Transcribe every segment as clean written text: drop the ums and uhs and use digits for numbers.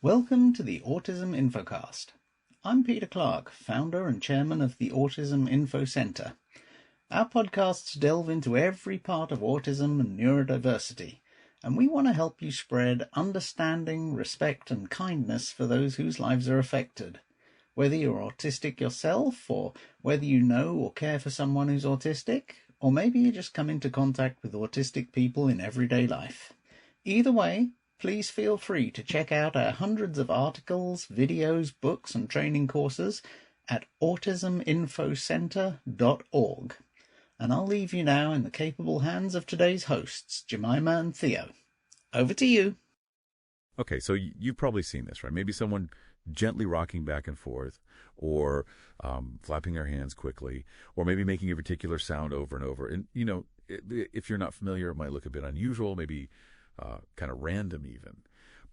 Welcome to the Autism Infocast. I'm Peter Clark, founder and chairman of the Autism Info Centre. Our podcasts delve into every part of autism and neurodiversity, and we want to help you spread understanding, respect and kindness for those whose lives are affected. Whether you're autistic yourself, or whether you know or care for someone who's autistic, or maybe you just come into contact with autistic people in everyday life. Either way, please feel free to check out our hundreds of articles, videos, books and training courses at autisminfocentre.org. And I'll leave you now in the capable hands of today's hosts, Jemima and Theo. Over to you. Okay, so you've probably seen this, right? Maybe someone gently rocking back and forth, or flapping their hands quickly, or maybe making a particular sound over and over. And, you know, if you're not familiar, it might look a bit unusual, maybe kind of random even.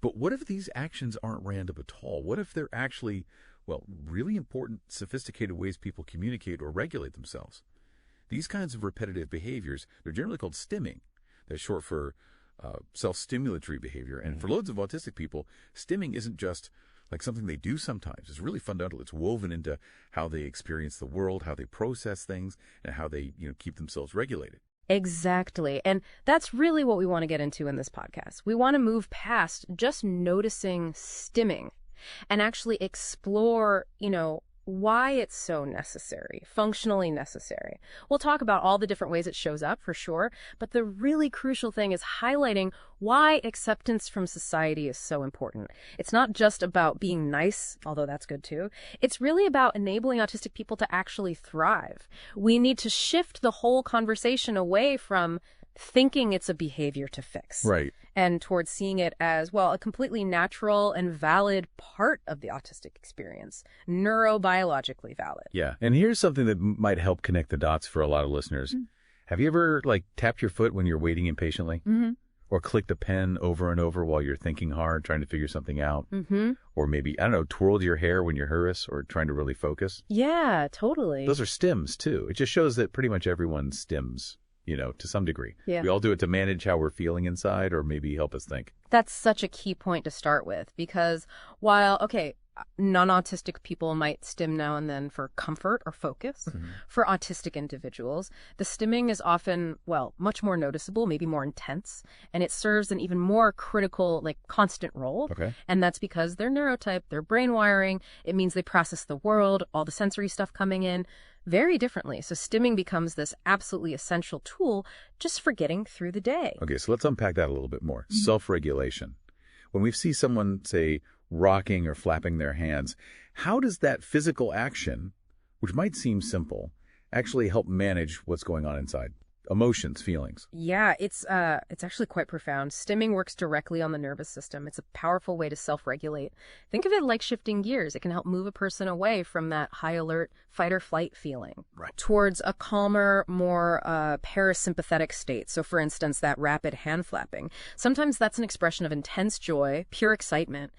But what if these actions aren't random at all? What if they're actually, really important, sophisticated ways people communicate or regulate themselves? These kinds of repetitive behaviors, they're generally called stimming. That's short for self-stimulatory behavior. And for loads of autistic people, stimming isn't just like something they do sometimes. It's really fundamental. It's woven into how they experience the world, how they process things, and how they, keep themselves regulated. Exactly. And that's really what we want to get into in this podcast. We want to move past just noticing stimming and actually explore, why it's so necessary, functionally necessary. We'll talk about all the different ways it shows up, for sure, but the really crucial thing is highlighting why acceptance from society is so important. It's not just about being nice, although that's good too. It's really about enabling autistic people to actually thrive. We need to shift the whole conversation away from thinking it's a behavior to fix. Right. And towards seeing it as, a completely natural and valid part of the autistic experience, neurobiologically valid. Yeah. And here's something that might help connect the dots for a lot of listeners. Mm-hmm. Have you ever, tapped your foot when you're waiting impatiently? Mm-hmm. Or clicked a pen over and over while you're thinking hard, trying to figure something out? Mm-hmm. Or maybe, twirled your hair when you're nervous or trying to really focus? Yeah, totally. Those are stims, too. It just shows that pretty much everyone stims, to some degree. Yeah. We all do it to manage how we're feeling inside or maybe help us think. That's such a key point to start with, because while, non-autistic people might stim now and then for comfort or focus. Mm-hmm. For autistic individuals, the stimming is often, much more noticeable, maybe more intense, and it serves an even more critical, constant role. Okay. And that's because their neurotype, their brain wiring, it means they process the world, all the sensory stuff coming in, very differently. So stimming becomes this absolutely essential tool just for getting through the day. Okay, so let's unpack that a little bit more. Mm-hmm. Self-regulation. When we see someone, say, rocking or flapping their hands, how does that physical action, which might seem simple, actually help manage what's going on inside? Emotions, feelings. Yeah, it's actually quite profound. Stimming works directly on the nervous system. It's a powerful way to self-regulate. Think of it like shifting gears. It can help move a person away from that high alert fight or flight feeling towards a calmer, more parasympathetic state. So for instance, that rapid hand flapping. Sometimes that's an expression of intense joy, pure excitement.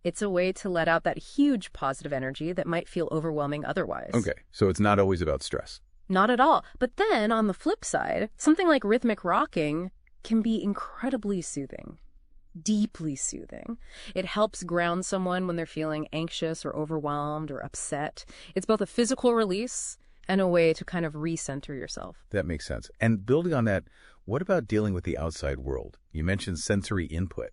It's a way to let out that huge positive energy that might feel overwhelming otherwise. Okay, so it's not always about stress. Not at all. But then, on the flip side, something like rhythmic rocking can be incredibly soothing, deeply soothing. It helps ground someone when they're feeling anxious or overwhelmed or upset. It's both a physical release and a way to kind of recenter yourself. That makes sense. And building on that, what about dealing with the outside world? You mentioned sensory input.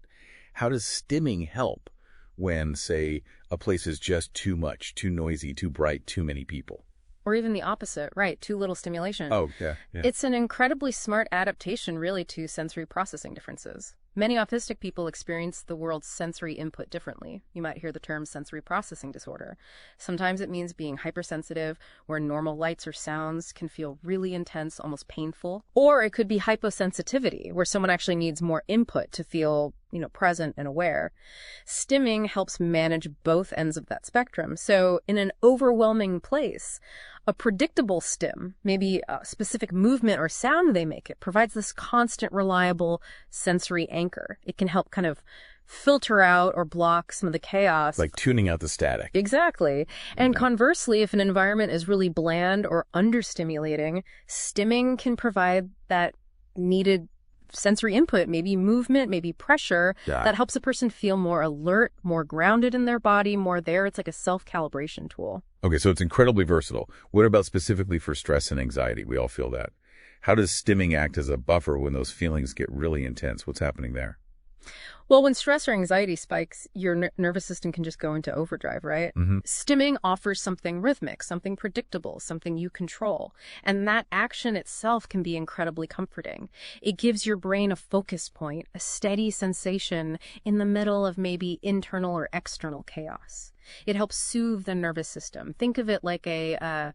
How does stimming help when, say, a place is just too much, too noisy, too bright, too many people? Or even the opposite, right? Too little stimulation. Oh, yeah. It's an incredibly smart adaptation, really, to sensory processing differences. Many autistic people experience the world's sensory input differently. You might hear the term sensory processing disorder. Sometimes it means being hypersensitive, where normal lights or sounds can feel really intense, almost painful. Or it could be hyposensitivity, where someone actually needs more input to feel, present and aware. Stimming helps manage both ends of that spectrum. So in an overwhelming place, a predictable stim, maybe a specific movement or sound they make, it provides this constant, reliable sensory anchor. It can help kind of filter out or block some of the chaos. Like tuning out the static. Exactly. And conversely, if an environment is really bland or understimulating, stimming can provide that needed sensory input, maybe movement, maybe pressure, that helps a person feel more alert, more grounded in their body, more there. It's like a self-calibration tool. Okay, so it's incredibly versatile. What about specifically for stress and anxiety? We all feel that. How does stimming act as a buffer when those feelings get really intense? What's happening there? Well, when stress or anxiety spikes, your nervous system can just go into overdrive, right? Stimming offers something rhythmic, something predictable, something you control. And that action itself can be incredibly comforting. It gives your brain a focus point, a steady sensation in the middle of maybe internal or external chaos. It helps soothe the nervous system. Think of it like a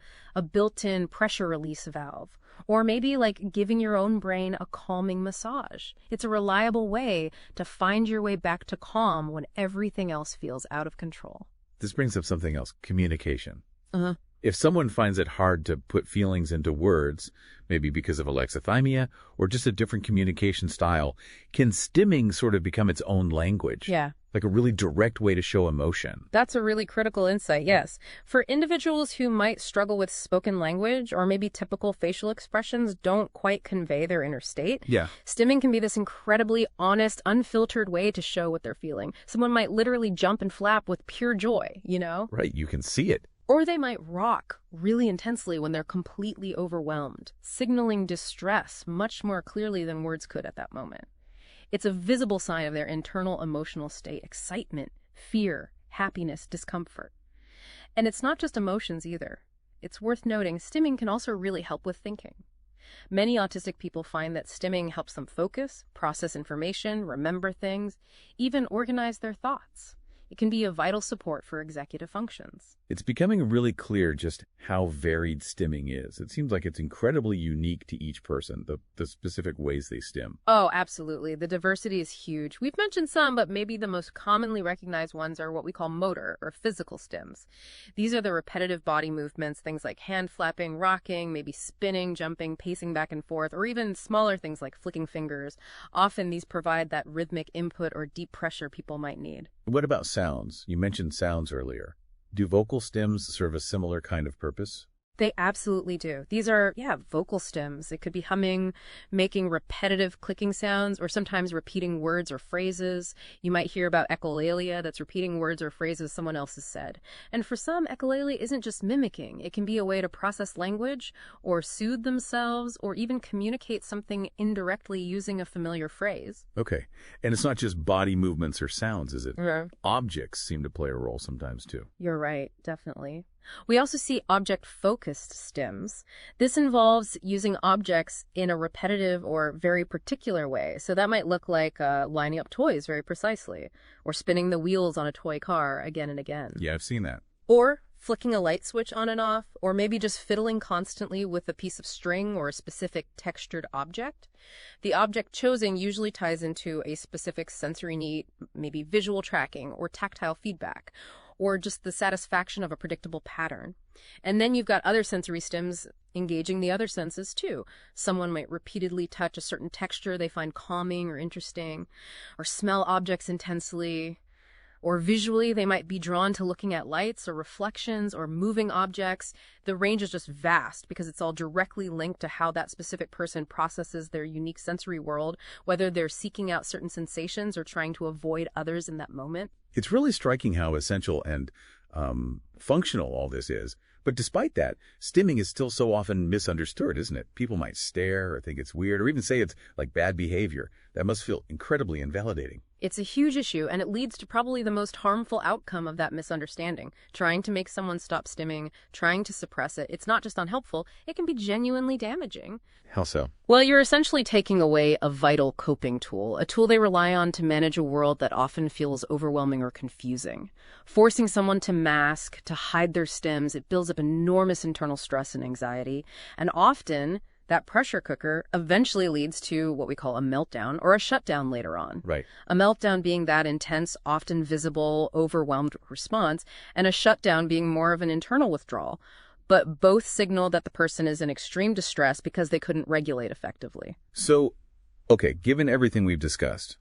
built-in pressure release valve. Or maybe like giving your own brain a calming massage. It's a reliable way to find your way back to calm when everything else feels out of control. This brings up something else, communication. If someone finds it hard to put feelings into words, maybe because of alexithymia or just a different communication style, can stimming sort of become its own language? Yeah. Like a really direct way to show emotion? That's a really critical insight, yes. For individuals who might struggle with spoken language or maybe typical facial expressions don't quite convey their inner state, stimming can be this incredibly honest, unfiltered way to show what they're feeling. Someone might literally jump and flap with pure joy, you know? Right, you can see it. Or they might rock really intensely when they're completely overwhelmed, signaling distress much more clearly than words could at that moment. It's a visible sign of their internal emotional state, excitement, fear, happiness, discomfort. And it's not just emotions either. It's worth noting, stimming can also really help with thinking. Many autistic people find that stimming helps them focus, process information, remember things, even organize their thoughts. It can be a vital support for executive functions. It's becoming really clear just how varied stimming is. It seems like it's incredibly unique to each person, the specific ways they stim. Oh, absolutely. The diversity is huge. We've mentioned some, but maybe the most commonly recognized ones are what we call motor or physical stims. These are the repetitive body movements, things like hand flapping, rocking, maybe spinning, jumping, pacing back and forth, or even smaller things like flicking fingers. Often these provide that rhythmic input or deep pressure people might need. What about sounds? You mentioned sounds earlier. Do vocal stems serve a similar kind of purpose? They absolutely do. These are, vocal stems. It could be humming, making repetitive clicking sounds, or sometimes repeating words or phrases. You might hear about echolalia, that's repeating words or phrases someone else has said. And for some, echolalia isn't just mimicking. It can be a way to process language, or soothe themselves, or even communicate something indirectly using a familiar phrase. Okay. And it's not just body movements or sounds, is it? Yeah. Objects seem to play a role sometimes, too. You're right, definitely. We also see object-focused stims. This involves using objects in a repetitive or very particular way. So that might look like lining up toys very precisely, or spinning the wheels on a toy car again and again. Yeah, I've seen that. Or flicking a light switch on and off, or maybe just fiddling constantly with a piece of string or a specific textured object. The object chosen usually ties into a specific sensory need, maybe visual tracking or tactile feedback, or just the satisfaction of a predictable pattern. And then you've got other sensory stims engaging the other senses too. Someone might repeatedly touch a certain texture they find calming or interesting, or smell objects intensely, or visually they might be drawn to looking at lights or reflections or moving objects. The range is just vast because it's all directly linked to how that specific person processes their unique sensory world, whether they're seeking out certain sensations or trying to avoid others in that moment. It's really striking how essential and functional all this is. But despite that, stimming is still so often misunderstood, isn't it? People might stare or think it's weird or even say it's like bad behavior. That must feel incredibly invalidating. It's a huge issue, and it leads to probably the most harmful outcome of that misunderstanding. Trying to make someone stop stimming, trying to suppress it, it's not just unhelpful, it can be genuinely damaging. How so? Well, you're essentially taking away a vital coping tool, a tool they rely on to manage a world that often feels overwhelming or confusing. Forcing someone to mask, to hide their stims, it builds up enormous internal stress and anxiety, and often that pressure cooker eventually leads to what we call a meltdown or a shutdown later on. Right. A meltdown being that intense, often visible, overwhelmed response, and a shutdown being more of an internal withdrawal. But both signal that the person is in extreme distress because they couldn't regulate effectively. So, okay, given everything we've discussed,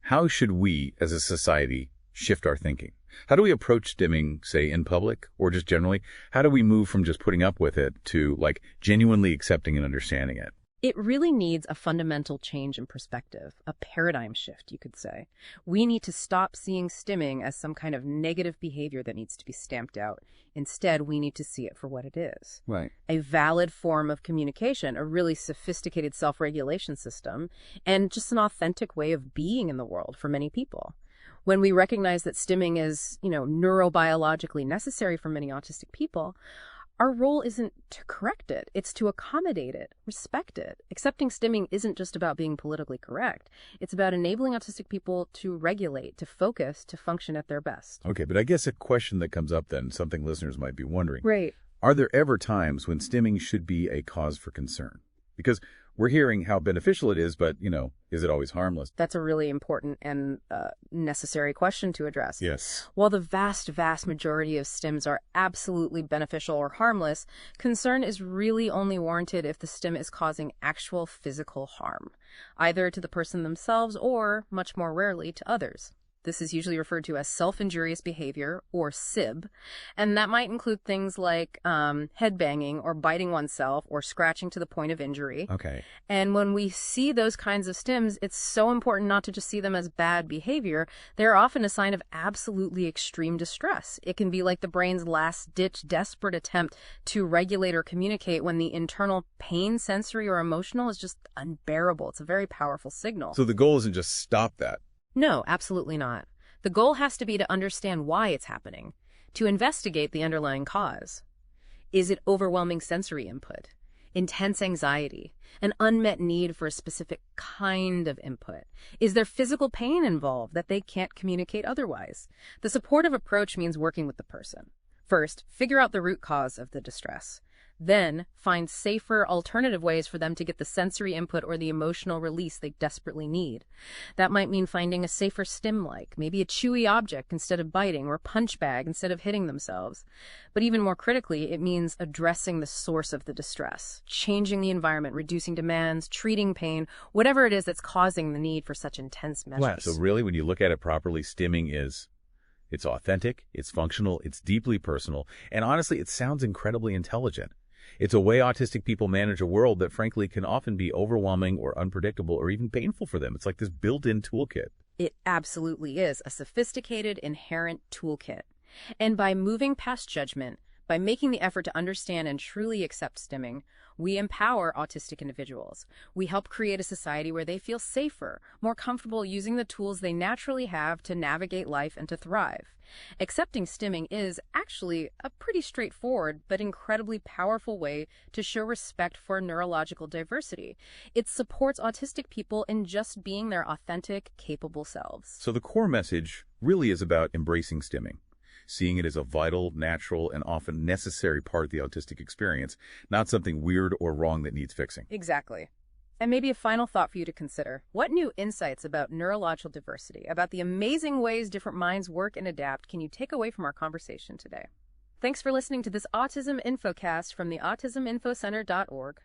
how should we as a society shift our thinking? How do we approach stimming, say, in public or just generally? How do we move from just putting up with it to, like, genuinely accepting and understanding it? It really needs a fundamental change in perspective, a paradigm shift, you could say. We need to stop seeing stimming as some kind of negative behavior that needs to be stamped out. Instead, we need to see it for what it is. Right. A valid form of communication, a really sophisticated self-regulation system, and just an authentic way of being in the world for many people. When we recognize that stimming is, neurobiologically necessary for many autistic people, our role isn't to correct it, it's to accommodate it, respect it. Accepting stimming isn't just about being politically correct. It's about enabling autistic people to regulate, to focus, to function at their best. Okay, but I guess a question that comes up then, something listeners might be wondering. Right. Are there ever times when stimming should be a cause for concern? Because we're hearing how beneficial it is, but, is it always harmless? That's a really important and necessary question to address. Yes. While the vast, vast majority of stims are absolutely beneficial or harmless, concern is really only warranted if the stim is causing actual physical harm, either to the person themselves or, much more rarely, to others. This is usually referred to as self-injurious behavior, or SIB, and that might include things like headbanging or biting oneself or scratching to the point of injury. Okay. And when we see those kinds of stims, it's so important not to just see them as bad behavior. They're often a sign of absolutely extreme distress. It can be like the brain's last-ditch desperate attempt to regulate or communicate when the internal pain, sensory or emotional, is just unbearable. It's a very powerful signal. So the goal isn't just stop that. No, absolutely not. The goal has to be to understand why it's happening, to investigate the underlying cause. Is it overwhelming sensory input, intense anxiety, an unmet need for a specific kind of input? Is there physical pain involved that they can't communicate otherwise? The supportive approach means working with the person. First, figure out the root cause of the distress. Then, find safer alternative ways for them to get the sensory input or the emotional release they desperately need. That might mean finding a safer stim-like, maybe a chewy object instead of biting, or a punch bag instead of hitting themselves. But even more critically, it means addressing the source of the distress, changing the environment, reducing demands, treating pain, whatever it is that's causing the need for such intense measures. Wow. So really, when you look at it properly, stimming it's authentic, it's functional, it's deeply personal, and honestly, it sounds incredibly intelligent. It's a way autistic people manage a world that, frankly, can often be overwhelming or unpredictable or even painful for them. It's like this built-in toolkit. It absolutely is a sophisticated, inherent toolkit. And by moving past judgment, by making the effort to understand and truly accept stimming, we empower autistic individuals. We help create a society where they feel safer, more comfortable using the tools they naturally have to navigate life and to thrive. Accepting stimming is actually a pretty straightforward but incredibly powerful way to show respect for neurological diversity. It supports autistic people in just being their authentic, capable selves. So the core message really is about embracing stimming, seeing it as a vital, natural, and often necessary part of the autistic experience, not something weird or wrong that needs fixing. Exactly. And maybe a final thought for you to consider. What new insights about neurological diversity, about the amazing ways different minds work and adapt, can you take away from our conversation today? Thanks for listening to this Autism Infocast from the AutismInfoCenter.org.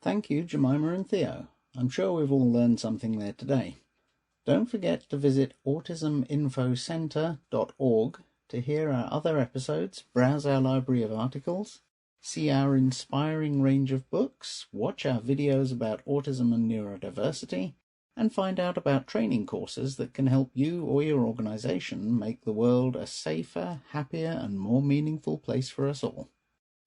Thank you, Jemima and Theo. I'm sure we've all learned something there today. Don't forget to visit AutismInfoCenter.org to hear our other episodes, browse our library of articles, see our inspiring range of books, watch our videos about autism and neurodiversity, and find out about training courses that can help you or your organization make the world a safer, happier, and more meaningful place for us all.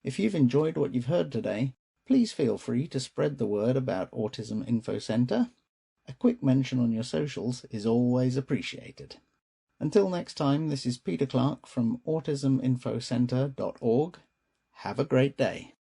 If you've enjoyed what you've heard today, please feel free to spread the word about Autism Info Center. A quick mention on your socials is always appreciated. Until next time, this is Peter Clark from AutismInfoCenter.org. Have a great day.